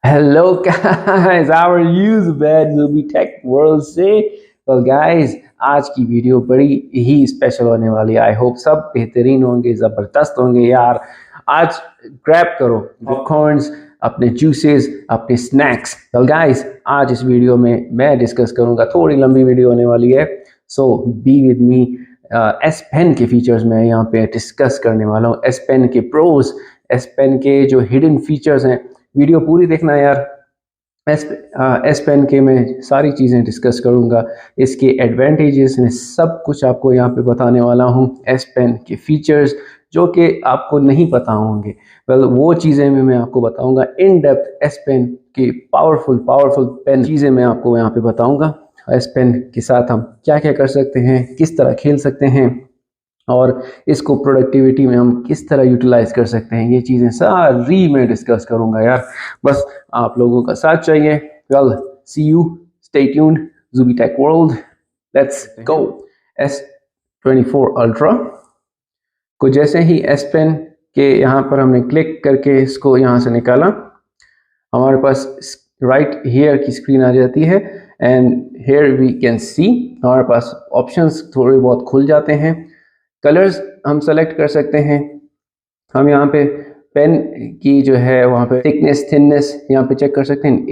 Hello guys, how are you? Zubair Zubi tech world से। Well guys, आज की वीडियो बड़ी ही स्पेशल होने वाली है। आई होप सब बेहतरीन होंगे, ज़बरदस्त होंगे यार। आज ग्रैब करो पॉपकॉर्न्स, अपने जूसेस, अपने स्नैक्स। वेल गाइस, आज इस वीडियो में मैं डिस्कस करूंगा, थोड़ी लंबी वीडियो होने वाली है, so be with me. S pen के फीचर्स मैं यहाँ पे डिस्कस करने वाला हूँ, एस पेन के प्रोज, एस पेन के जो हिडन फीचर्स हैं। वीडियो पूरी देखना यार। एस पेन के मैं सारी चीज़ें डिस्कस करूंगा, इसके एडवांटेजेस में सब कुछ आपको यहाँ पे बताने वाला हूँ। एस पेन के फीचर्स जो कि आपको नहीं पता होंगे, वेल वो चीज़ें मैं आपको बताऊंगा इन डेप्थ। एस पेन की पावरफुल पावरफुल पेन चीज़ें मैं आपको यहाँ पे बताऊंगा। एस पेन के साथ हम क्या क्या कर सकते हैं, किस तरह खेल सकते हैं, और इसको प्रोडक्टिविटी में हम किस तरह यूटिलाइज कर सकते हैं, ये चीज़ें सारी मैं डिस्कस करूंगा यार। बस आप लोगों का साथ चाहिए। Well, see you, stay tuned, Zubi tech world, let's go. S24 Ultra को जैसे ही एस पेन के यहाँ पर हमने क्लिक करके इसको यहाँ से निकाला, हमारे पास राइट हियर की स्क्रीन आ जाती है and here we can see हमारे पास ऑप्शंस थोड़े बहुत खुल जाते हैं। कलर्स हम सेलेक्ट कर सकते हैं। हम यहाँ पे पेन की जो है वहाँ पे थिकनेस थिननेस यहाँ पे चेक कर सकते हैं।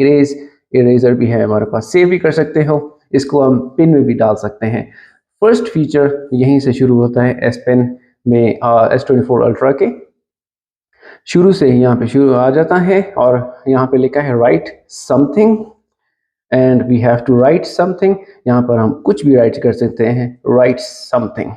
इरेजर भी है हमारे पास, सेव भी कर सकते हो, इसको हम पिन में भी डाल सकते हैं। फर्स्ट फीचर यहीं से शुरू होता है एस पेन में। S24 Ultra के शुरू से ही यहाँ पे शुरू आ जाता है और यहाँ पे लिखा है write something and we have to write something. यहाँ पर हम कुछ भी राइट कर सकते हैं, राइट समथिंग।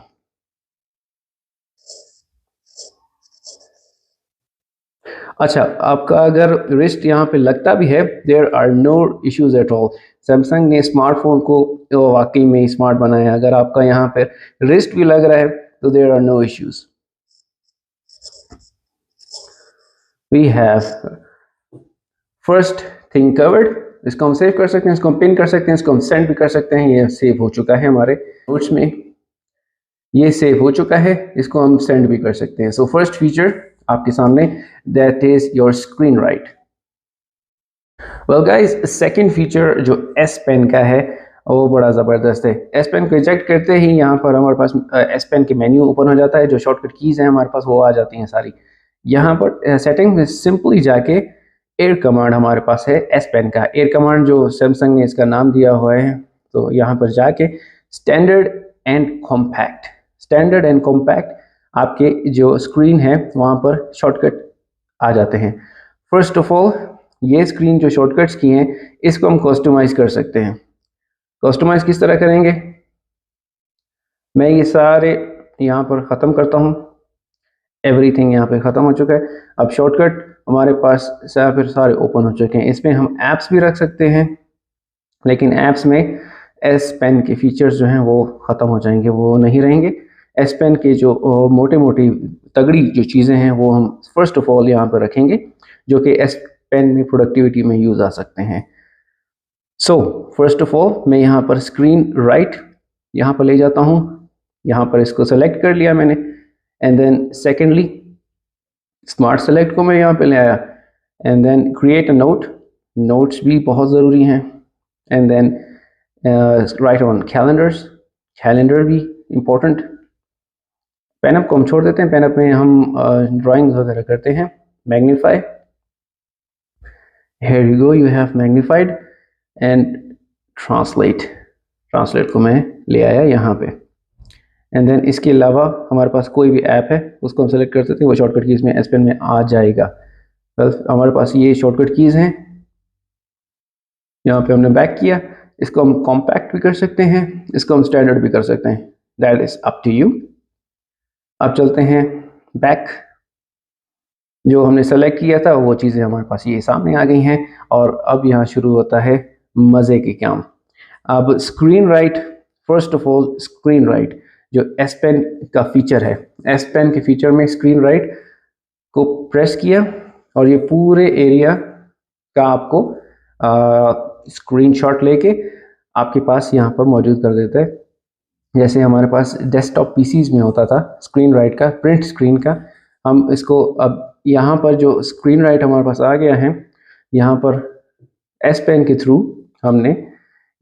अच्छा, आपका अगर रिस्ट यहाँ पे लगता भी है, there are no issues at all. Samsung ने स्मार्टफोन को वाकई में स्मार्ट बनाया। अगर आपका यहाँ पे रिस्ट भी लग रहा है तो there are no issues. We have first thing covered, इसको हम सेव कर सकते हैं, इसको हम पिन कर सकते हैं, इसको हम सेंड भी कर सकते हैं। ये सेव हो चुका है हमारे नोट्स में, ये सेव हो चुका है, इसको हम सेंड भी कर सकते हैं। सो फर्स्ट फीचर आपके सामने, that is your screen right. Well guys, second feature जो एस पेन का है वो बड़ा ज़बरदस्त है। एस पेन को इजेक्ट करते ही यहाँ पर हमारे पास एस पेन के मेन्यू ओपन हो जाता है। जो शॉर्टकट कीज़ हैं हमारे पास वो आ जाती हैं सारी। यहाँ पर सेटिंग में सिंपली जाके एयर कमांड हमारे पास है एस पेन का। एयर कमांड जो सैमसंग ने इसका नाम दिया हुआ है, तो यहाँ पर जाके standard and compact, standard and compact आपके जो स्क्रीन है वहाँ पर शॉर्टकट आ जाते हैं। फर्स्ट ऑफ ऑल, ये स्क्रीन जो शॉर्टकट्स की हैं इसको हम कस्टमाइज कर सकते हैं। कस्टमाइज किस तरह करेंगे, मैं ये सारे यहाँ पर ख़त्म करता हूँ। एवरीथिंग यहाँ पे ख़त्म हो चुका है। अब शॉर्टकट हमारे पास फिर सारे ओपन हो चुके हैं। इसमें हम ऐप्स भी रख सकते हैं, लेकिन ऐप्स में एस पेन के फीचर्स जो हैं वो ख़त्म हो जाएंगे, वो नहीं रहेंगे। एस पेन के जो मोटे मोटी तगड़ी जो चीज़ें हैं वो हम फर्स्ट ऑफ ऑल यहाँ पर रखेंगे, जो कि एस पेन में प्रोडक्टिविटी में यूज़ आ सकते हैं। सो फर्स्ट ऑफ ऑल मैं यहाँ पर स्क्रीन राइट यहाँ पर ले जाता हूँ। यहाँ पर इसको सेलेक्ट कर लिया मैंने, and then secondly smart select को मैं यहाँ पे ले आया, and then create a note. Notes भी बहुत ज़रूरी हैं। And then write on calendars, calendar भी इम्पोर्टेंट। पेनअप को हम छोड़ देते हैं, पेनअप में हम ड्राइंग्स वगैरह करते हैं। Magnify, here you go, you have magnified and translate, translate को मैं ले आया यहाँ पे। एंड देन इसके अलावा हमारे पास कोई भी ऐप है उसको हम सेलेक्ट कर सकते हैं, वो शॉर्टकट कीज़ में एस पेन में आ जाएगा। वेल, हमारे पास ये शॉर्टकट कीज़ हैं। यहाँ पे हमने बैक किया, इसको हम कॉम्पैक्ट भी कर सकते हैं, इसको हम स्टैंडर्ड भी कर सकते हैं, that is up to you. अब चलते हैं बैक। जो हमने सेलेक्ट किया था वो चीज़ें हमारे पास ये सामने आ गई हैं, और अब यहाँ शुरू होता है मज़े के काम। अब screen right, first of all screen right जो एस पेन का फीचर है, एस पेन के फीचर में स्क्रीन राइट को प्रेस किया और ये पूरे एरिया का आपको स्क्रीनशॉट लेके आपके पास यहाँ पर मौजूद कर देता है। जैसे हमारे पास डेस्कटॉप पीसीज में होता था स्क्रीन राइट का, प्रिंट स्क्रीन का, हम इसको अब यहाँ पर जो स्क्रीन राइट हमारे पास आ गया है, यहाँ पर एस पेन के थ्रू हमने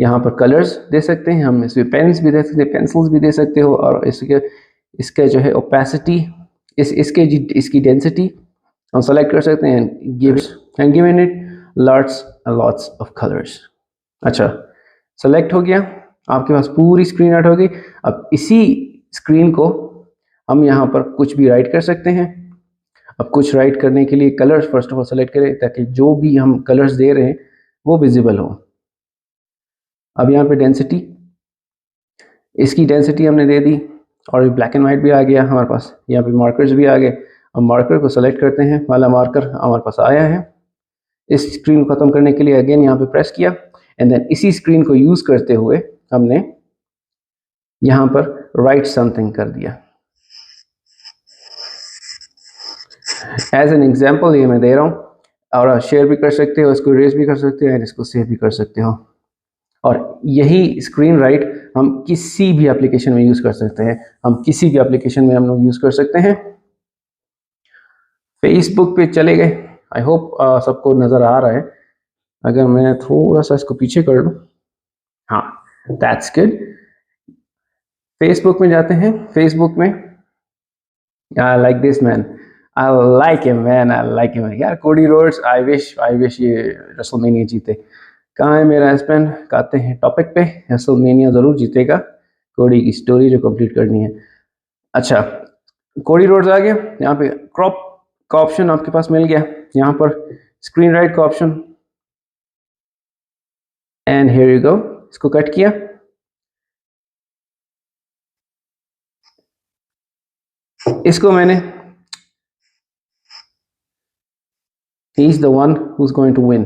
यहाँ पर कलर्स दे सकते हैं, हम इसमें पेन्स भी दे सकते हैं, पेंसिल्स भी दे सकते हो, और इसका जो है ओपेसिटी, इसकी डेंसिटी हम सेलेक्ट कर सकते हैं, given it lots of colours. अच्छा, सेलेक्ट हो गया, आपके पास पूरी स्क्रीन आउट हो गई। अब इसी स्क्रीन को हम यहाँ पर कुछ भी राइट कर सकते हैं। अब कुछ राइट करने के लिए colours first of all select करें, ताकि जो भी हम कलर्स दे रहे हैं वो विजिबल हो। अब यहाँ पे डेंसिटी, इसकी डेंसिटी हमने दे दी, और ब्लैक एंड वाइट भी आ गया हमारे पास। यहाँ पे मार्कर्स भी आ गए। अब मार्कर को सेलेक्ट करते हैं, वाला मार्कर हमारे पास आया है। इस स्क्रीन को ख़त्म करने के लिए अगेन यहाँ पे प्रेस किया, एंड देन इसी स्क्रीन को यूज़ करते हुए हमने यहाँ पर राइट समथिंग कर दिया। एज एन एग्जाम्पल ये मैं दे रहा हूँ, और शेयर भी कर सकते हो, इसको इरेज भी कर सकते हो, एंड इसको सेव भी कर सकते हो। और यही स्क्रीन राइट हम किसी भी एप्लीकेशन में यूज़ कर सकते हैं। हम किसी भी एप्लीकेशन में हम लोग यूज़ कर सकते हैं। फेसबुक पे चले गए, आई होप सबको नज़र आ रहा है। अगर मैं थोड़ा सा इसको पीछे कर लूँ, हाँ, दैट्स गुड। फेसबुक में जाते हैं। फेसबुक में I like this man, I like him man, I like him यार, कोडी रोड्स। आई विश ये रेसलमेनिया जीते। कहाँ है मेरा एस्पेन? कहते हैं टॉपिक पे, रेसलमेनिया ज़रूर जीतेगा। कोडी की स्टोरी जो कंप्लीट करनी है। अच्छा, कोडी रोड्स आ गया। यहाँ पे क्रॉप का ऑप्शन आपके पास मिल गया, यहाँ पर स्क्रीन राइट का ऑप्शन, एंड हियर यू गो। इसको कट किया, इसको मैंने he is the one who's going to win,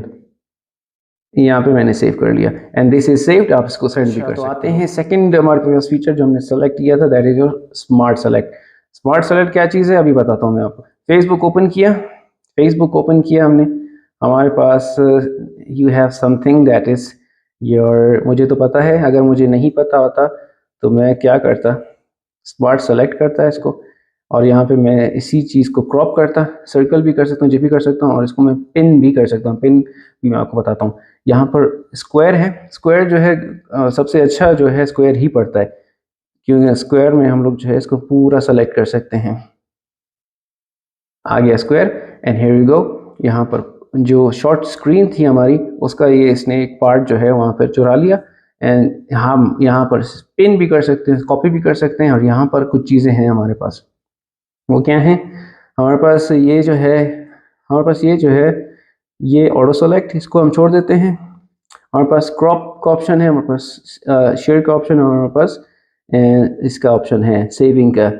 यहाँ पे मैंने सेव कर लिया, एंड दिस इज सेव्ड। आप इसको सेंड भी कर सकते हैं। आते हैं सेकंड हमारे पास फीचर जो हमने सेलेक्ट किया था, that is your smart select. Smart select क्या चीज़ है अभी बताता हूँ मैं आपको। फेसबुक ओपन किया, हमने, हमारे पास you have something that is your, मुझे तो पता है, अगर मुझे नहीं पता होता तो मैं क्या करता, स्मार्ट सेलेक्ट करता इसको, और यहाँ पे मैं इसी चीज़ को क्रॉप करता, सर्कल भी कर सकता हूँ, जिप भी कर सकता हूँ, और इसको मैं पिन भी कर सकता हूँ। पिन भी मैं आपको बताता हूँ। यहाँ पर स्क्वायर है, स्क्वायर जो है सबसे अच्छा जो है स्क्वायर ही पड़ता है, क्योंकि स्क्वायर में हम लोग जो है इसको पूरा सेलेक्ट कर सकते हैं। आ गया स्क्वायर, एंड हियर यू गो। यहाँ पर जो शॉर्ट स्क्रीन थी हमारी, उसका ये इसने एक पार्ट जो है वहाँ पर चुरा लिया, एंड हम यहाँ पर पिन भी कर सकते हैं, कॉपी भी कर सकते हैं। और यहाँ पर कुछ चीज़ें हैं हमारे पास, वो क्या है हमारे पास, ये जो है ये ऑटो सेलेक्ट, इसको हम छोड़ देते हैं। हमारे पास क्रॉप का ऑप्शन है, हमारे पास शेयर का ऑप्शन है, हमारे पास इसका ऑप्शन है सेविंग का।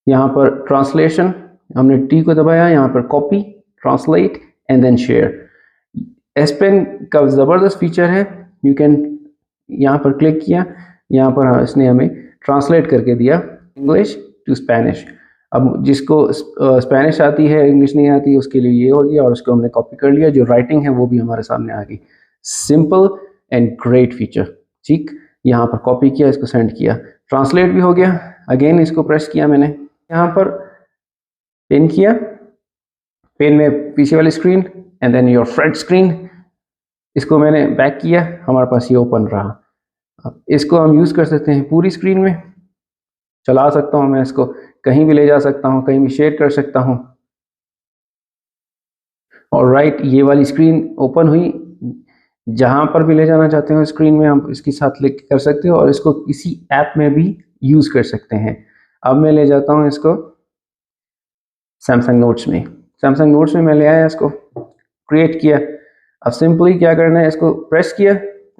यहाँ पर ट्रांसलेशन, हमने टी को दबाया, यहाँ पर copy, translate, and then share. S pen का ज़बरदस्त फीचर है, यू कैन, यहाँ पर क्लिक किया, यहाँ पर इसने हमें ट्रांसलेट करके दिया इंग्लिश टू स्पेनिश। अब जिसको स्पेनिश आती है, इंग्लिश नहीं आती, उसके लिए ये हो गया, और उसको हमने कॉपी कर लिया, जो राइटिंग है वो भी हमारे सामने आ गई। सिंपल एंड ग्रेट फीचर, ठीक। यहाँ पर कॉपी किया, इसको सेंड किया, ट्रांसलेट भी हो गया। अगेन इसको प्रेस किया मैंने, यहाँ पर पिन किया, पेन में पीछे वाली screen, and then your front screen, इसको मैंने बैक किया, हमारे पास ये ओपन रहा। अब इसको हम यूज़ कर सकते हैं पूरी स्क्रीन में, चला सकता हूँ मैं इसको, कहीं भी ले जा सकता हूँ, कहीं भी शेयर कर सकता हूँ। और राइट, ये वाली स्क्रीन ओपन हुई, जहाँ पर भी ले जाना चाहते हो स्क्रीन में हम इसके साथ लिंक कर सकते हो, और इसको किसी ऐप में भी यूज़ कर सकते हैं। अब मैं ले जाता हूँ इसको सैमसंग नोट्स में, मैं ले आया, इसको क्रिएट किया। अब सिंपली क्या करना है, इसको प्रेस किया,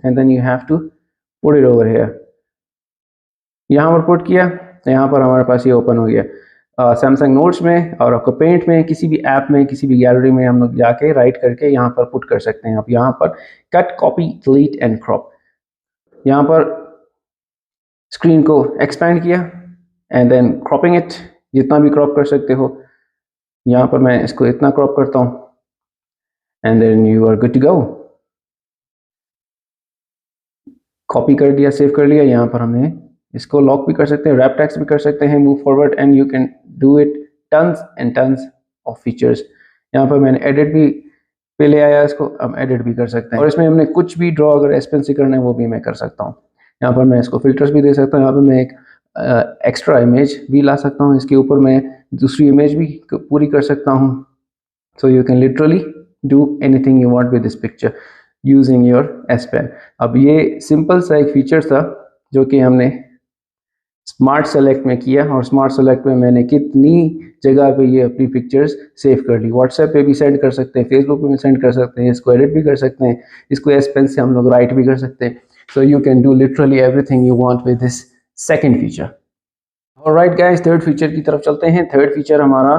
and then you have to put it over here. यहाँ पर पुट किया, यहाँ पर हमारे पास ये ओपन हो गया सैमसंग नोट्स में, और आपको पेंट में, किसी भी ऐप में, किसी भी गैलरी में हम लोग जाके राइट करके यहाँ पर पुट कर सकते हैं। आप यहाँ पर cut, copy, delete and crop, यहाँ पर स्क्रीन को एक्सपैंड किया, एंड देन क्रॉपिंग इट, जितना भी क्रॉप कर सकते हो। यहाँ पर मैं इसको इतना क्रॉप करता हूँ, and then you are good to go. Copy कर दिया, सेव कर लिया। यहाँ पर हमने इसको लॉक भी कर सकते हैं, रैप टेक्स्ट भी कर सकते हैं, move forward, and you can do it tons and tons of features. यहाँ पर मैंने एडिट भी पे ले आया इसको, हम एडिट भी कर सकते हैं। और इसमें हमने कुछ भी ड्रॉ अगर एस पेन से करना है वो भी मैं कर सकता हूँ। यहाँ पर मैं इसको फिल्टर्स भी दे सकता हूँ। यहाँ पर मैं एक एक्स्ट्रा इमेज भी ला सकता हूँ, इसके ऊपर मैं दूसरी इमेज भी पूरी कर सकता हूँ। So you can literally do anything you want with this picture using your S pen. अब ये सिंपल सा एक फीचर था जो कि हमने स्मार्ट सेलेक्ट में किया, और स्मार्ट सेलेक्ट में मैंने कितनी जगह पे ये अपनी पिक्चर्स सेव कर ली। व्हाट्सएप पे भी सेंड कर सकते हैं, फेसबुक पे भी सेंड कर सकते हैं, इसको एडिट भी कर सकते हैं, इसको एस पेन से हम लोग राइट भी कर सकते हैं। सो you can do literally everything you want with this second feature. Alright guys, third feature की तरफ चलते हैं। थर्ड फीचर हमारा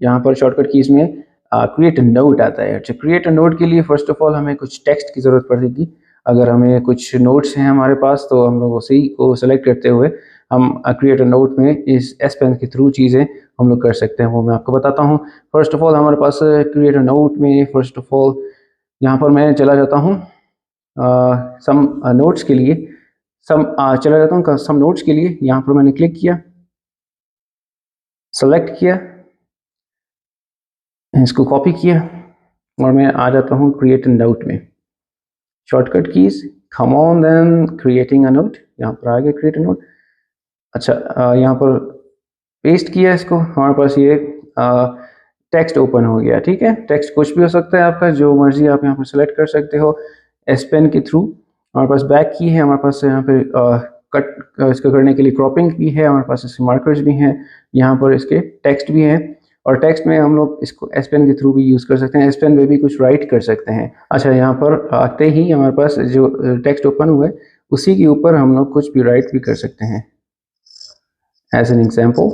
यहाँ पर शॉर्टकट कीज में क्रिएट अ नोट आता है। अच्छा, क्रिएट अ नोट के लिए फर्स्ट ऑफ ऑल हमें कुछ टेक्स्ट की ज़रूरत पड़ेगी। अगर हमें कुछ नोट्स हैं हमारे पास तो हम लोग उसी को सेलेक्ट करते हुए हम क्रिएट अ नोट में इस एस पेन के थ्रू चीज़ें हम लोग कर सकते हैं, वो मैं आपको बताता हूँ। फर्स्ट ऑफ ऑल हमारे पास क्रिएट अ नोट में फर्स्ट ऑफ ऑल यहाँ पर मैं चला जाता हूँ सम नोट्स के लिए, चला जाता हूँ सम नोट्स के लिए। यहाँ पर मैंने क्लिक किया, सेलेक्ट किया, इसको कॉपी किया और मैं आ जाता हूँ क्रिएट अ नोट में। Shortcut keys, come on then, creating a note, यहाँ पर आ गया क्रिएट अ नोट। अच्छा, यहाँ पर पेस्ट किया इसको, हमारे पास ये टेक्स्ट ओपन हो गया। ठीक है, टेक्स्ट कुछ भी हो सकता है आपका, जो मर्जी आप यहाँ पर सेलेक्ट कर सकते हो एस पेन के थ्रू। हमारे पास बैक की है, हमारे पास यहाँ पे कट इसको करने के लिए क्रॉपिंग भी है, हमारे पास इसके मार्कर्स भी हैं, यहाँ पर इसके टेक्स्ट भी है, और टेक्स्ट में हम लोग इसको एस पेन के थ्रू भी यूज़ कर सकते हैं। एस पेन में भी कुछ राइट कर सकते हैं। अच्छा, यहाँ पर आते ही हमारे पास जो टेक्स्ट ओपन हुआ है उसी के ऊपर हम लोग कुछ भी राइट भी कर सकते हैं। एज एन एग्जाम्पल,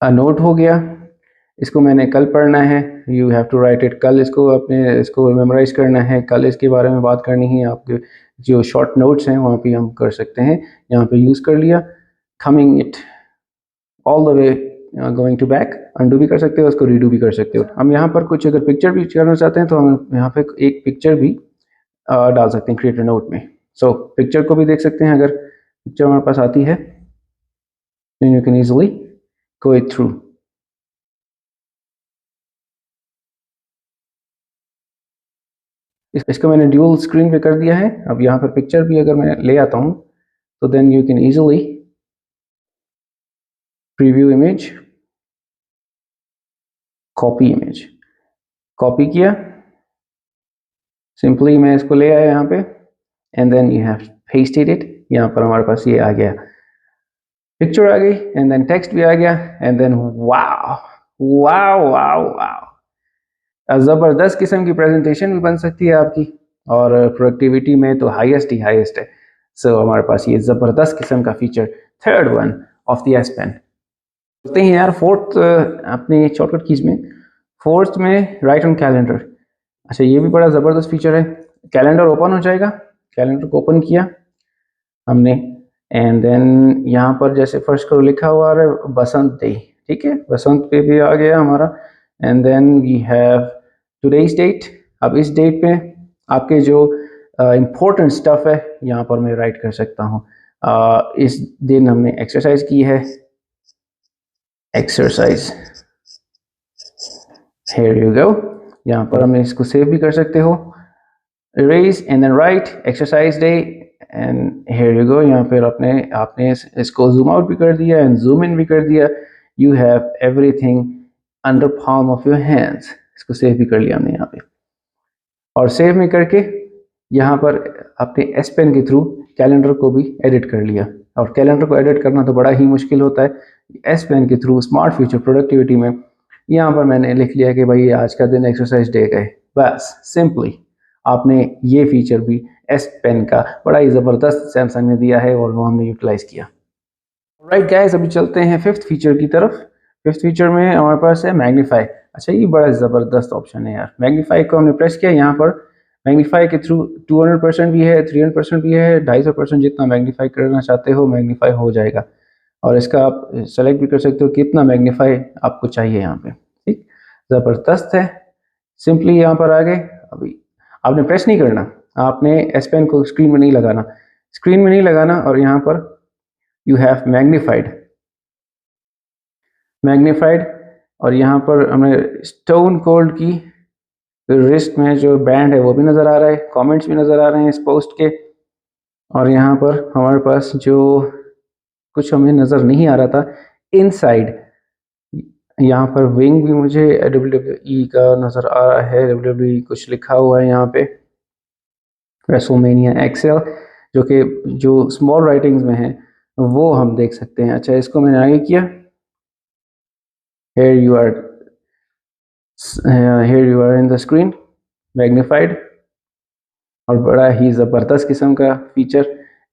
नोट हो गया, इसको मैंने कल पढ़ना है, you have to write it कल, इसको मेमोराइज करना है, कल इसके बारे में बात करनी है। आपके जो शॉर्ट नोट्स हैं वहाँ पे हम कर सकते हैं, यहाँ पे यूज़ कर लिया। Coming it all the way going to back, undo भी कर सकते हो, उसको रीडू भी कर सकते हो। हम यहाँ पर कुछ अगर पिक्चर भी करना चाहते हैं तो हम यहाँ पे एक पिक्चर भी डाल सकते हैं क्रिएट अ नोट में। सो पिक्चर को भी देख सकते हैं, अगर पिक्चर हमारे पास आती है then you can easily go it through। इसको मैंने ड्यूल स्क्रीन पे कर दिया है। अब यहाँ पर पिक्चर भी अगर मैं ले आता हूँ तो then you can easily preview image, copy image, copy किया, सिंपली मैं इसको ले आया यहाँ पे and then you have pasted it. यहाँ पर हमारे पास ये आ गया, पिक्चर आ गई एंड देन टेक्स्ट भी आ गया and then wow wow wow wow, ज़बरदस्त किस्म की प्रेजेंटेशन भी बन सकती है आपकी, और प्रोडक्टिविटी में तो हाईएस्ट ही हाईएस्ट है। सो हमारे पास ये ज़बरदस्त किस्म का feature, third one of the S pen. बोलते हैं यार फोर्थ अपने शॉर्टकट कीज में, फोर्थ में राइट ऑन कैलेंडर। अच्छा, ये भी बड़ा ज़बरदस्त फीचर है। कैलेंडर ओपन हो जाएगा, कैलेंडर को ओपन किया हमने एंड देन यहाँ पर जैसे फर्स्ट को लिखा हुआ है बसंत डे, ठीक है, बसंत पे भी आ गया हमारा and then we have today's date. अब इस डेट पे आपके जो इम्पोर्टेंट स्टफ है यहाँ पर मैं राइट कर सकता हूँ। इस दिन हमने एक्सरसाइज की है, एक्सरसाइज, here you go। यहाँ पर हमने इसको सेव भी कर सकते हो, erase and then write exercise day and here you go। यहाँ पर आपने इसको zoom out भी कर दिया and zoom in भी कर दिया। You have everything under palm of your hands। इसको सेव भी कर लिया हमने यहाँ पे, और सेव में करके यहाँ पर अपने एस पेन के थ्रू कैलेंडर को भी एडिट कर लिया। और कैलेंडर को एडिट करना तो बड़ा ही मुश्किल होता है, एस पेन के थ्रू स्मार्ट फ्यूचर प्रोडक्टिविटी में यहाँ पर मैंने लिख लिया कि भाई आज का दिन एक्सरसाइज डे का है, बस सिंपली आपने ये फीचर भी एस पेन का बड़ा ही ज़बरदस्त सैमसंग ने दिया है और वो हमने यूटिलाइज किया। राइट गाइस, अभी चलते हैं फिफ्थ फीचर की तरफ। फिफ्थ फीचर में हमारे पास है मैग्नीफाई। अच्छा, ये बड़ा ज़बरदस्त ऑप्शन है यार। मैग्नीफाई को हमने प्रेस किया, यहाँ पर मैग्नीफाई के थ्रू 200% भी है, 300% भी है, 250%, जितना मैग्नीफाई करना चाहते हो मैग्नीफाई हो जाएगा। और इसका आप सेलेक्ट भी कर सकते हो कितना मैग्नीफाई आपको चाहिए यहाँ पे। ठीक, ज़बरदस्त है। सिंपली यहाँ पर आ गए, अभी आपने प्रेस नहीं करना, आपने एस पेन को स्क्रीन में नहीं लगाना, स्क्रीन में नहीं लगाना, और यहाँ पर यू हैव मैग्नीफाइड और यहाँ पर हमें स्टोन कोल्ड की रिस्ट में जो बैंड है वो भी नज़र आ रहा है, कमेंट्स भी नज़र आ रहे हैं इस पोस्ट के। और यहाँ पर हमारे पास जो कुछ हमें नज़र नहीं आ रहा था इनसाइड, यहाँ पर विंग भी मुझे WWE का नज़र आ रहा है, WWE कुछ लिखा हुआ है यहाँ पे, रेसलमेनिया एक्सेल, जो स्मॉल राइटिंग्स में है वो हम देख सकते हैं। अच्छा, इसको मैंने आगे किया, here you are in the screen magnified, और बड़ा ही ज़बरदस्त किस्म का फीचर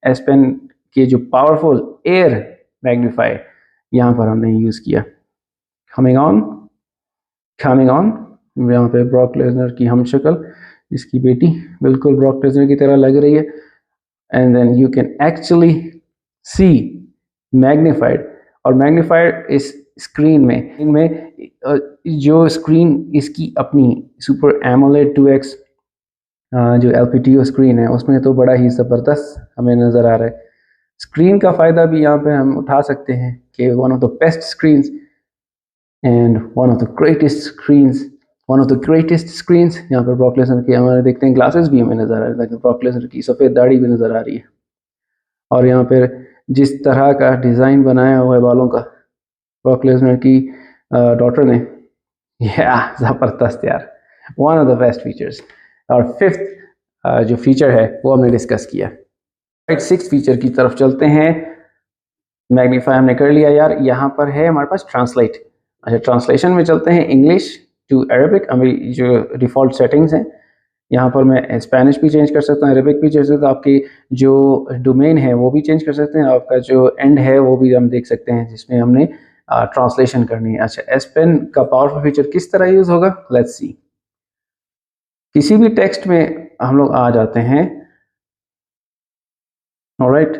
एस पेन के जो पावरफुल एयर मैग्नीफायर यहाँ पर हमने यूज़ किया। कमिंग ऑन यहाँ पे ब्रॉक लेसनर की हम शक्ल, इसकी बेटी बिल्कुल ब्रॉक लेसनर की तरह लग रही है। And then you can actually see magnified, और मैग्नीफाइड इस स्क्रीन में इनमें जो स्क्रीन इसकी अपनी सुपर एमोलेड 2x जो LPTO स्क्रीन है उसमें तो बड़ा ही ज़बरदस्त हमें नज़र आ रहा है। स्क्रीन का फ़ायदा भी यहाँ पे हम उठा सकते हैं कि one of the best screens and one of the greatest screens यहाँ पर ब्रॉक लेसनर की हमारे देखते हैं ग्लासेस भी हमें नज़र आ रहे हैं, ब्रॉक लेसनर की सफ़ेद दाढ़ी भी नज़र आ रही है। और यहाँ पर जिस तरह का डिज़ाइन बनाया हुआ है बालों का ब्रॉक लेसनर की डॉटर ने, ज़बरदस्त यार, one of the best features. और फिफ्थ जो फीचर है वो हमने डिस्कस किया। राइट, सिक्स्थ फीचर की तरफ चलते हैं। मैग्नीफाई हमने कर लिया यार, यहाँ पर है हमारे पास ट्रांसलेट। अच्छा, ट्रांसलेशन में चलते हैं इंग्लिश टू अरेबिक। हमारी जो डिफ़ॉल्ट सेटिंग्स हैं, यहाँ पर मैं स्पेनिश भी चेंज कर सकता हूँ, अरेबिक भी चेंज कर सकता हूँ, आपकी जो डोमेन है वो भी चेंज कर सकते हैं, आपका जो एंड है वो भी हम देख सकते हैं जिसमें हमने ट्रांसलेशन करनी है। अच्छा, एस पेन का पावरफुल फीचर किस तरह यूज़ होगा, लेट्स सी। किसी भी टेक्स्ट में हम लोग आ जाते हैं, ऑलराइट।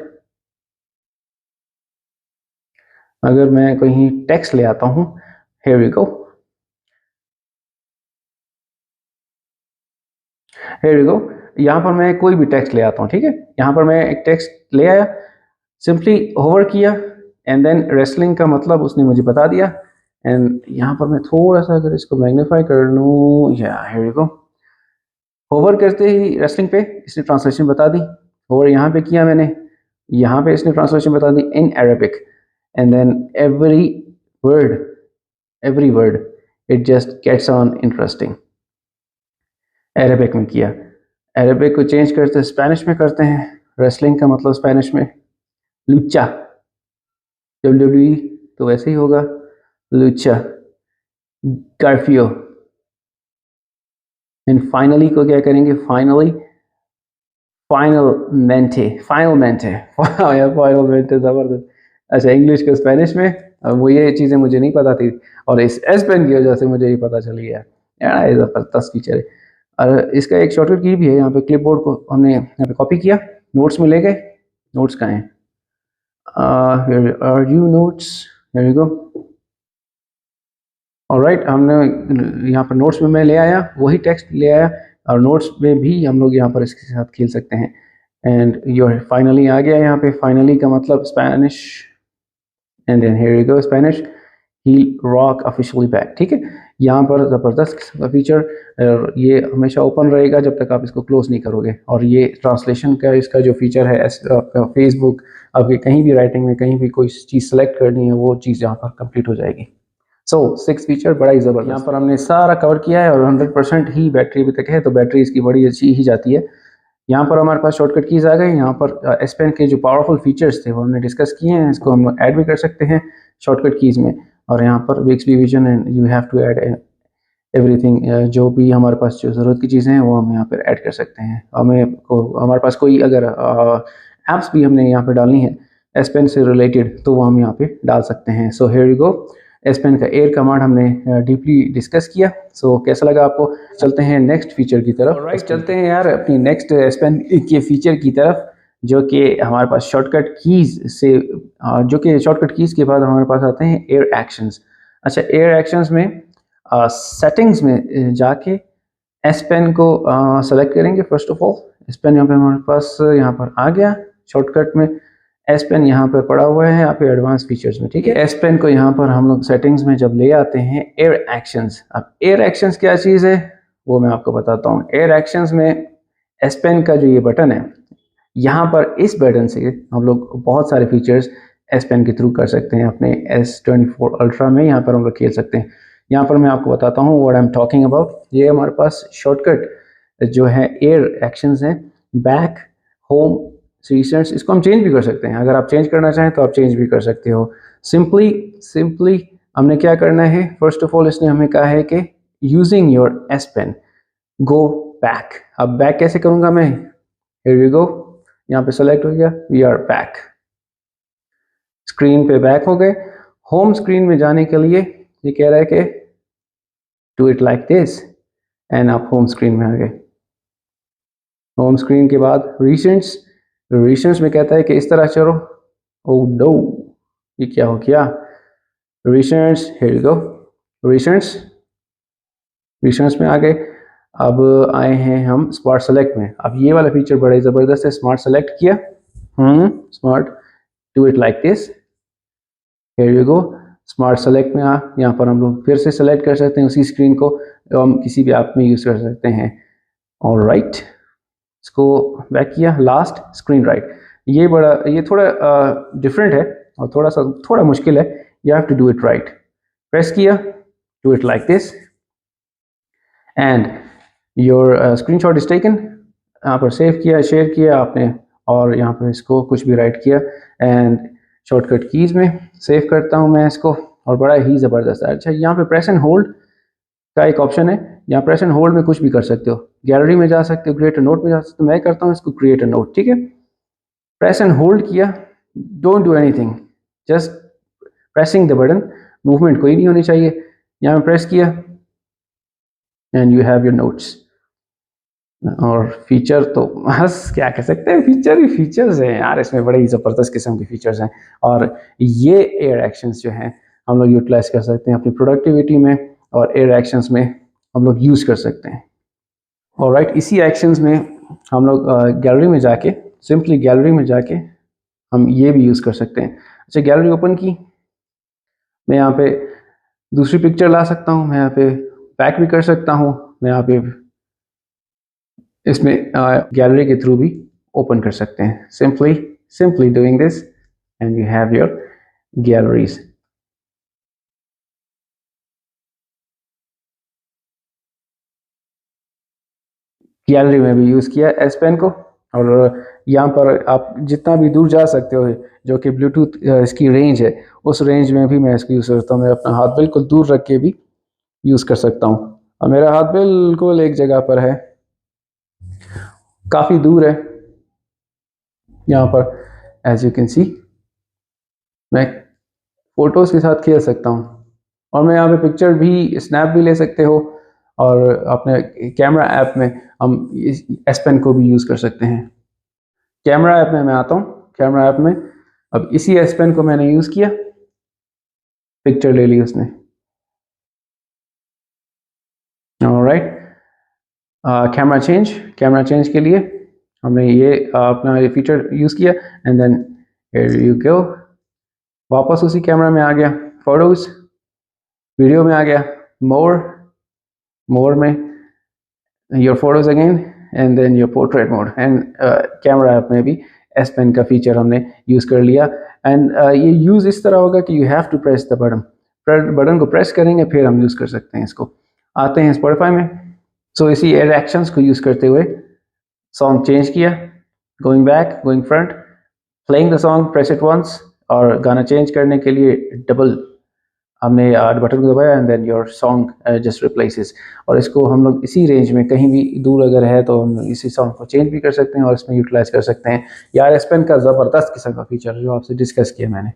अगर मैं कहीं टेक्स्ट ले आता हूं, here we go, यहाँ पर मैं कोई भी टेक्स्ट ले आता हूँ, ठीक है। यहाँ पर मैं एक टेक्स्ट ले आया, सिंपली होवर किया एंड देन रेसलिंग का मतलब उसने मुझे बता दिया। एंड यहाँ पर मैं थोड़ा सा अगर इसको मैग्नीफाई कर लूँ, या here we go, होवर करते ही रेसलिंग पे इसने ट्रांसलेशन बता दी। होवर यहाँ पे किया मैंने, यहाँ पे इसने ट्रांसलेशन बता दी in Arabic, and then every word it just gets on interesting। Arabic में किया, अरेबिक को चेंज करते स्पेनिश में करते हैं। रेसलिंग का मतलब स्पेनिश में लुचा, WWE तो वैसे ही होगा लुचा, गार्फियो। एंड फाइनली को क्या करेंगे, फाइनल मेंटे जबरदस्त। अच्छा, इंग्लिश का स्पेनिश में, वो ये चीज़ें मुझे नहीं पता थी और इस एस पेन की वजह से मुझे ये पता चल गया यार, ज़बरदस्त फीचर है। और इसका एक शॉर्टकट की भी है, यहाँ पे क्लिपबोर्ड को हमने यहाँ पे कॉपी किया, नोट्स में ले गए। नोट्स कहाँ हैं, here are you notes, here you go। Alright, हमने यहाँ पर नोट्स में मैं ले आया, वही टेक्स्ट ले आया, और नोट्स में भी हम लोग यहाँ पर इसके साथ खेल सकते हैं। एंड योर फाइनली आ गया, यहाँ पे फाइनली का मतलब Spanish, and then here you go Spanish, he rock officially back, ठीक है। यहाँ पर ज़बरदस्त फीचर, ये हमेशा ओपन रहेगा जब तक आप इसको क्लोज नहीं करोगे। और ये ट्रांसलेशन का इसका जो फीचर है, आपका फेसबुक, आपके कहीं भी राइटिंग में कहीं भी कोई चीज़ सेलेक्ट करनी है वो चीज़ यहाँ पर कंप्लीट हो जाएगी। सो 6 फीचर बड़ा ही ज़बरदस्त, यहाँ पर हमने सारा कवर किया है और 100% ही बैटरी अभी तक है, तो बैटरी इसकी बड़ी अच्छी ही जाती है। यहाँ पर हमारे पास शॉर्टकट कीज़ आ गए। यहाँ पर एस पेन के जो पावरफुल फीचर्स थे वो हमने डिस्कस किए हैं, इसको हम ऐड भी कर सकते हैं शॉर्टकट कीज़ में। और यहाँ पर Bixby vision and you have to add everything, जो भी हमारे पास जो ज़रूरत की चीज़ें हैं वो हम यहाँ पर ऐड कर सकते हैं। हमारे पास कोई अगर एप्स भी हमने यहाँ पर डालनी है एस पेन से रिलेटेड तो वो हम यहाँ पे डाल सकते हैं। So here you go, S pen का एयर कमांड हमने डीपली डिस्कस किया। सो कैसा लगा आपको? चलते हैं नेक्स्ट फीचर की तरफ। राइट, चलते हैं यार अपनी नेक्स्ट एस पेन के फीचर की तरफ, जो कि हमारे पास शॉर्टकट कीज़ से, जो कि शॉर्टकट कीज़ के बाद हमारे पास आते हैं एयर एक्शंस। अच्छा, एयर एक्शंस में सेटिंग्स में जाके एस पेन को सेलेक्ट करेंगे। First of all S pen यहाँ पे हमारे पास यहाँ पर आ गया, शॉर्टकट में एस पेन यहाँ पर पड़ा हुआ है यहाँ पे एडवांस फीचर्स में, ठीक है। एस पेन को यहाँ पर हम लोग सेटिंग्स में जब ले आते हैं एयर एक्शंस, अब एयर एक्शंस क्या चीज़ है वो मैं आपको बताता हूँ। एयर एक्शंस में एस पेन का जो ये बटन है, यहाँ पर इस बटन से हम लोग बहुत सारे फीचर्स एस पेन के थ्रू कर सकते हैं। अपने S24 अल्ट्रा में यहाँ पर हम लोग खेल सकते हैं। यहाँ पर मैं आपको बताता हूँ what I am talking about. ये हमारे पास शॉर्टकट जो है एयर एक्शंस हैं, बैक, होम, रीसेंट्स, इसको हम चेंज भी कर सकते हैं। अगर आप चेंज करना चाहें तो आप चेंज भी कर सकते हो। सिंपली हमने क्या करना है, फर्स्ट ऑफ ऑल इसने हमें कहा है कि using your S pen go back. अब बैक कैसे करूँगा मैं, हियर वी गो, यहाँ पे सेलेक्ट हो गया, वी आर बैक, स्क्रीन पे बैक हो गए। होम स्क्रीन में जाने के लिए ये कह रहा है कि do it like this and आप होम स्क्रीन में आ गए। होम स्क्रीन के बाद रिसेंट्स में कहता है कि इस तरह चलो। ओह नो, ये क्या हो गया, recents, here you go, recents में आ गए। अब आए हैं हम स्मार्ट सेलेक्ट में। अब ये वाला फीचर बड़ा ही ज़बरदस्त है। स्मार्ट सेलेक्ट किया, smart, do it like this, here you go, smart select में यहाँ पर हम लोग फिर से सेलेक्ट कर सकते हैं उसी स्क्रीन को, हम किसी भी ऐप में यूज़ कर सकते हैं। ऑलराइट, इसको बैक किया, लास्ट स्क्रीन राइट। ये थोड़ा डिफरेंट है और थोड़ा मुश्किल है। You have to do it right, press किया, do it like this and your screenshot is taken. यहाँ पर सेव किया, शेयर किया आपने, और यहाँ पर इसको कुछ भी राइट किया एंड शॉर्टकट कीज़ में सेव करता हूँ मैं इसको, और बड़ा ही ज़बरदस्त है। अच्छा, यहाँ पे प्रेस एंड होल्ड का एक ऑप्शन है, यहाँ प्रेस एंड होल्ड में कुछ भी कर सकते हो। गैलरी में जा सकते हो, क्रिएट अ नोट में जा सकते हो। मैं करता हूँ इसको क्रिएट अ नोट, ठीक है। प्रेस एंड होल्ड किया, don't do anything, just pressing the button, movement कोई नहीं होनी चाहिए। यहाँ पे प्रेस किया and you have your notes. और फीचर तो बस क्या कह सकते हैं, फीचर ही फीचर्स हैं यार, इसमें बड़े ही ज़बरदस्त किस्म के फीचर्स हैं। और ये एयर एक्शंस जो हैं हम लोग यूटिलाइज कर सकते हैं अपनी प्रोडक्टिविटी में, और एयर एक्शंस में हम लोग यूज़ कर सकते हैं। और राइट, इसी एक्शंस में हम लोग गैलरी में जाके, सिंपली गैलरी में जाके हम ये भी यूज़ कर सकते हैं। अच्छा, गैलरी ओपन की, मैं यहाँ पे दूसरी पिक्चर ला सकता हूँ, मैं यहाँ पे बैक भी कर सकता हूँ, मैं यहाँ पे इसमें गैलरी के थ्रू भी ओपन कर सकते हैं। Simply doing this and you have your galleries. Gallery में भी यूज़ किया एस पेन को, और यहाँ पर आप जितना भी दूर जा सकते हो, जो कि ब्लूटूथ इसकी रेंज है, उस रेंज में भी मैं इसको यूज़ करता हूँ। मैं अपना हाथ बिल्कुल दूर रख के भी यूज़ कर सकता हूँ, और मेरा हाथ बिल्कुल एक जगह पर है, काफ़ी दूर है। यहाँ पर एज यू कैन सी मैं फ़ोटोज़ के साथ खेल सकता हूँ, और मैं यहाँ पे पिक्चर भी, स्नैप भी ले सकते हो, और अपने कैमरा ऐप में हम इस एस पेन को भी यूज़ कर सकते हैं। कैमरा ऐप में मैं आता हूँ, कैमरा ऐप में अब इसी एस पेन को मैंने यूज़ किया, पिक्चर ले ली उसने। ऑलराइट, कैमरा चेंज के लिए हमने ये अपना ये फीचर यूज़ किया, and then here you go, वापस उसी कैमरा में आ गया, फोटोज़, वीडियो में आ गया, मोर में your photos again, and then your portrait mode, and camera app में भी एस पेन का फीचर हमने यूज़ कर लिया। एंड ये यूज़ इस तरह होगा कि you have to press the button को प्रेस करेंगे, फिर हम यूज़ कर सकते हैं इसको। आते हैं स्पॉटिफाई में। सो इसी एयर एक्शंस को यूज़ करते हुए सॉन्ग चेंज किया, going back, going front, playing the song, press it once, और गाना चेंज करने के लिए डबल हमने बटन को दबाया, and then your song just replaces. और इसको हम लोग इसी रेंज में कहीं भी दूर अगर है तो हम इसी सॉन्ग को चेंज भी कर सकते हैं और इसमें यूटिलाइज कर सकते हैं। यार एस पेन का ज़बरदस्त किस्म का फीचर जो आपसे डिस्कस किया मैंने।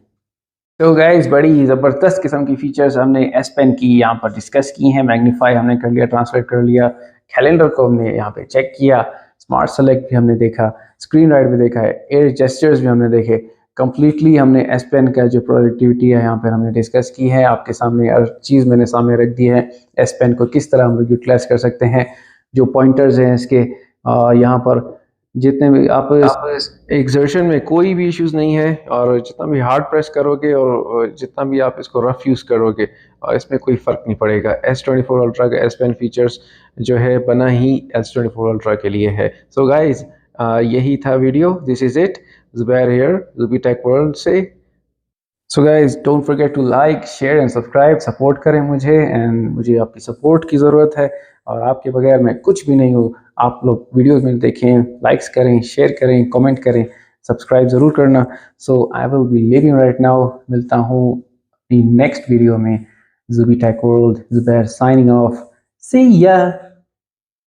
तो गाइस, बड़ी ज़बरदस्त किस्म की फीचर्स हमने एस पेन की यहाँ पर डिस्कस की हैं। मैग्नीफाई हमने कर लिया, ट्रांसलेट कर लिया, कैलेंडर को हमने यहाँ पे चेक किया, स्मार्ट सेलेक्ट भी हमने देखा, स्क्रीन राइट भी देखा है, एयर जेस्चर्स भी हमने देखे। कंप्लीटली हमने एस पेन का जो प्रोडक्टिविटी है यहाँ पर हमने डिस्कस की है। आपके सामने हर चीज़ मैंने सामने रख दी है, एस पेन को किस तरह हम लोग यूटिलाइज कर सकते हैं। जो पॉइंटर्स हैं इसके यहाँ पर जितने भी आप एक्सर्शन में कोई भी इश्यूज नहीं है, और जितना भी हार्ड प्रेस करोगे और जितना भी आप इसको रफ यूज़ करोगे, और इसमें कोई फ़र्क नहीं पड़ेगा। S24 अल्ट्रा का S Pen फीचर्स जो है बना ही S24 अल्ट्रा के लिए है। सो गाइज, यही था video. This is it, Zubair here, Zubi tech world से। So guys, don't forget to like, share and subscribe. Support करें मुझे, एंड मुझे आपकी सपोर्ट की ज़रूरत है, और आपके बगैर मैं कुछ भी नहीं हूँ। आप लोग वीडियोस में देखें, लाइक्स करें, शेयर करें, कमेंट करें, सब्सक्राइब ज़रूर करना। So I will be living right now. मिलता हूँ नेक्स्ट वीडियो में। Zubi tech world, Zubair signing off. See या।